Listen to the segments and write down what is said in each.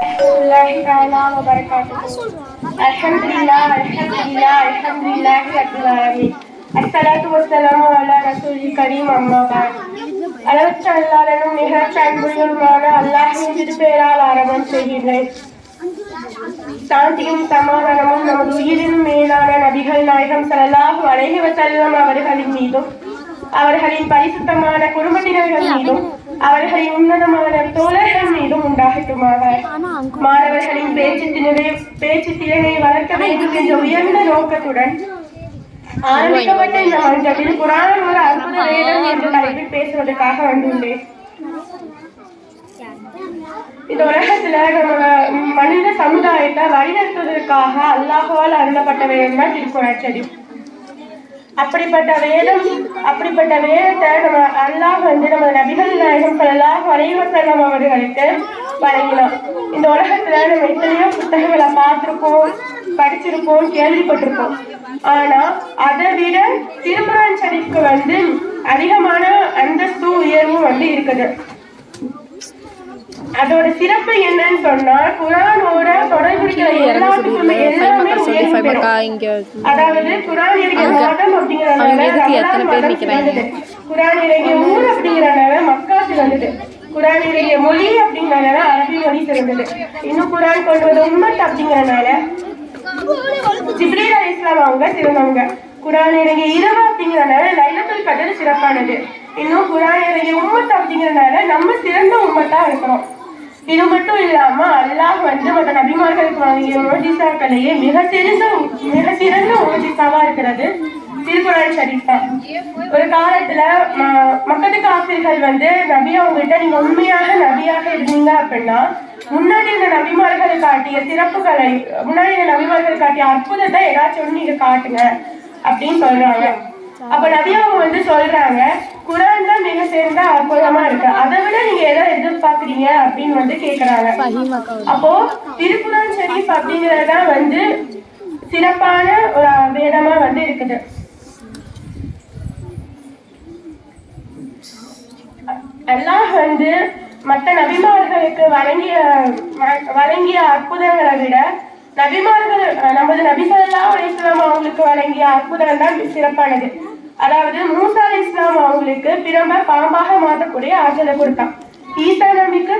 الله تعالى وبركاته. الحمد لله الحمد لله رب العالمين. الصلاة والسلام على رسول الكريم أما بعد. அளவற்ற அல்லாஹ்வின் நிகழ்ச்சி அன்புள்ளமான அல்லாஹ்வின் திருப்பெயரால் ஆரம்பம் செய்கிறேன். சாந்தியும் சமாதானமும் நமது உயிரின் மேலான நபிகள் நாயகம் ஸல்லல்லாஹு அலைஹி வஸல்லம் அவர்களின் மீதும் அவர்களின் பரிசுத்தமான குடும்பத்தினர்கள் மீதும் அவர்களின் உன்னதமான தோழர்கள் மீதும் உண்டாகட்டுமாக. மாணவர்களின் பேச்சு திறனை வளர்க்க வேண்டும் என்ற உயர்ந்த நோக்கத்துடன் ஆரம்பிக்கப்பட்ட இந்த மன்றத்தில் குர்ஆன் ஒரு அற்புத வேதம் என்ற தலைப்பில் பேசுவதற்காக வந்துள்ளேன். இந்த உலகத்துல நம்ம மனித சமுதாயத்தை வழிநடத்துவதற்காக அல்லாஹ்வால் அருளப்பட்ட வேதம் தான் திருக்குர்ஆன். அப்படிப்பட்ட வேதத்தை நம்ம அல்லாஹ் நம்ம நபிகள் நாயகம் ஸல்லல்லாஹு அலைஹி வஸல்லம் அவர்களுக்கு வழங்கினான். இந்த உலகத்துல நம்ம எத்தனையோ புத்தகங்களை பார்த்திருப்போம், படிச்சிருப்போம், கேள்விப்பட்டிருப்போம். ஆனா அதை விட திருக்குர்ஆன் ஷரீஃப்க்கு அதிகமான அந்தஸ்து உயர்வும் இருக்குது. அதோட சிறப்பு என்னன்னு சொன்னா குர்ஆனோட தொடர்புடைய எல்லாத்துக்குமே எல்லாமே உயர்வு பெறும். அதாவது குர்ஆன் இறங்கிய மாதம் அப்படிங்கிறனால குர்ஆன் இறங்கிய ஊர் அப்படிங்கிறனால மக்கா சிறந்தது. குர்ஆன் இறங்கிய மொழி அப்படிங்கிறனால அரபி மொழி சிறந்தது. இன்னும் குர்ஆன் கொண்டு வந்த உம்மத் அப்படிங்கிறனால ஜிப்ரீல் அலைஹிஸ்ஸலாம் அவங்க சிறந்தவங்க. குர்ஆன் இறங்கிய இரவு அப்படிங்கிறனால லைலத்துல் கத்ர் சிறப்பானது. இன்னும் குர்ஆன் இறங்கிய உம்மத் அப்படிங்கிறனால நம்ம சிறந்த உம்மத்தா இருக்கிறோம். இது மட்டும் இல்லாம அல்லாஹ் மற்ற நபிமார்களுக்கு வழங்கிய மோஜிசாக்களையே மிக சிறந்த மோஜிசாவா இருக்கிறது திருக்குர்ஆன் ஷரீஃப் தான். ஒரு காலத்துல மக்கத்து காஃபிர்கள் நபி அவங்ககிட்ட நீங்க உண்மையாக நபியாக இருந்தீங்க அப்படின்னா முன்னாடி இந்த நபிமார்கள் காட்டிய சிறப்புகளை காட்டிய அற்புதத்தை ஏதாச்சும் ஒண்ணு நீங்க காட்டுங்க அப்படின்னு சொல்றாங்க. அப்ப நபி அவங்க சொல்றாங்க குர்ஆன் தான் மிக சிறந்த அற்புதமா இருக்கு, அதை விட நீங்க எதை எதிர்பார்க்கறீங்க அப்படின்னு கேக்குறாங்க. அப்போ திருக்குர்ஆன் ஷரீஃப் அப்படிங்கறதுதான் சிறப்பான ஒரு வேதமா இருக்குது. அல்லாஹ் மற்ற நபிமார்களுக்கு வழங்கிய அற்புதங்களை விட நமது நபி ஸல்லல்லாஹு அலைஹி வஸல்லம் அவங்களுக்கு வழங்கிய அற்புதம் தான் சிறப்பானது. அதாவது மூசா அலைஹிஸ்ஸலாம் அவங்களுக்கு பிரம்ப பாம்பாக மாற்றக்கூடிய ஆற்றலை கொடுத்தான். ஈசா நபிக்கு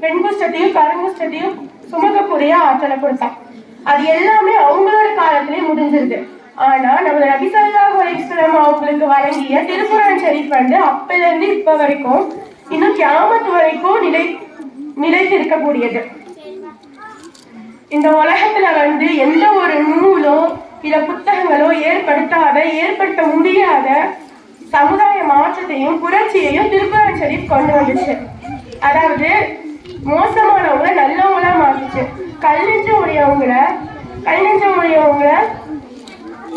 வெண்குஷ்டத்தையும் கருங்குஷ்டத்தையும் சுமக்கக்கூடிய ஆற்றலை கொடுத்தான். அது எல்லாமே அவங்களோட காலத்திலே முடிஞ்சிருது. ஆனா நமது நபி ஸல்லல்லாஹு அலைஹி வஸல்லம் அவங்களுக்கு வழங்கிய திருக்குர்ஆன் ஷரீஃப் அப்பல இருந்து இப்ப வரைக்கும் இன்னும் கியாமத் வரைக்கும் நிலைத்து இருக்கக்கூடியது. இந்த உலகத்துல எந்த ஒரு நூலோ இல்ல புத்தகங்களோ ஏற்படுத்த முடியாத சமுதாய மாற்றத்தையும் புரட்சியையும் திருக்குர்ஆன் ஷரீஃப் கொண்டு வந்துச்சு. அதாவது மோசமானவங்களை நல்லவங்களா மாத்துச்சு, கல் நெஞ்சம் உடையவங்களை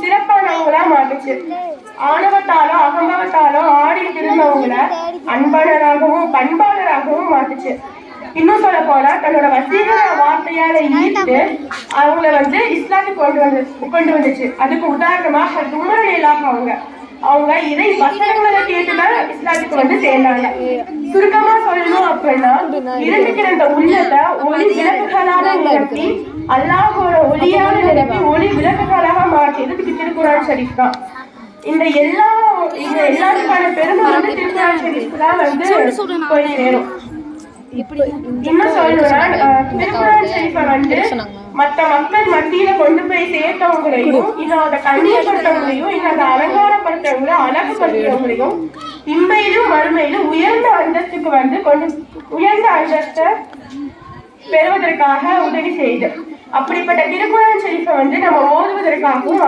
சிறப்பானவங்களா மாத்துச்சு, ஆணவத்தாலும் அகம்பவத்தாலும் ஆடி திருந்தவங்களை அன்பாளராகவும் பண்பாளராகவும் மாத்துச்சு. இன்னும் சொல்ல போனா தன்னோட வசீகர வார்த்தையால ஈர்த்து அவங்கள இஸ்லாத்துக்கு கொண்டு வந்துச்சு. அதுக்கு உதாரணமா உமர் ரலியல்லாஹு அவங்க இதை வசனங்களை கேட்டுதான் இஸ்லாத்துக்கு சேர்ந்தாங்க. சுருக்கமா சொல்லணும் அப்படின்னா இருந்து கிடந்த உள்ளத்தை ஒளி விளக்குகளாக நிரப்பி அல்லாஹோட ஒளியாக நிரப்பி ஒளி விளக்குகளாக மாற்றியது திருக்குர்ஆன் ஷரீஃப் தான். இந்த எல்லாத்துக்கான பெருமை திருக்குர்ஆன் ஷரீஃப் தான் போய் சேரும். இன்னும் சொல்லணும்னா திருக்குர்ஆன் ஷரீஃபை மற்ற மக்கள் மத்தியில கொண்டு போய் சேர்த்தவங்களையும் இதோட கண்ணியப்படுத்தவங்களையும் இதோட அலங்காரப்படுத்தவங்களையும் அழகுபடுத்தவங்களையும் இம்மையிலும் மறுமையிலும் உயர்ந்த அந்தஸ்தை பெறுவதற்காக உதவி செய்து அப்படிப்பட்ட திருக்குர்ஆன் ஷரீஃபை நம்ம ஓதுவதற்காகவும்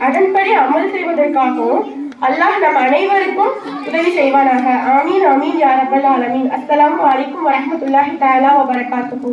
அதன்படி அமல் செய்வதற்காகவும் அல்லாஹ் நம் அனைவருக்கும் உதவி செய்வானாக. ஆமீன் ஆமீன் யா ரப்பல் ஆலமீன். அஸ்ஸலாமு அலைக்கும் வரஹ்மத்துல்லாஹி தஆலா வபரகாத்துஹு.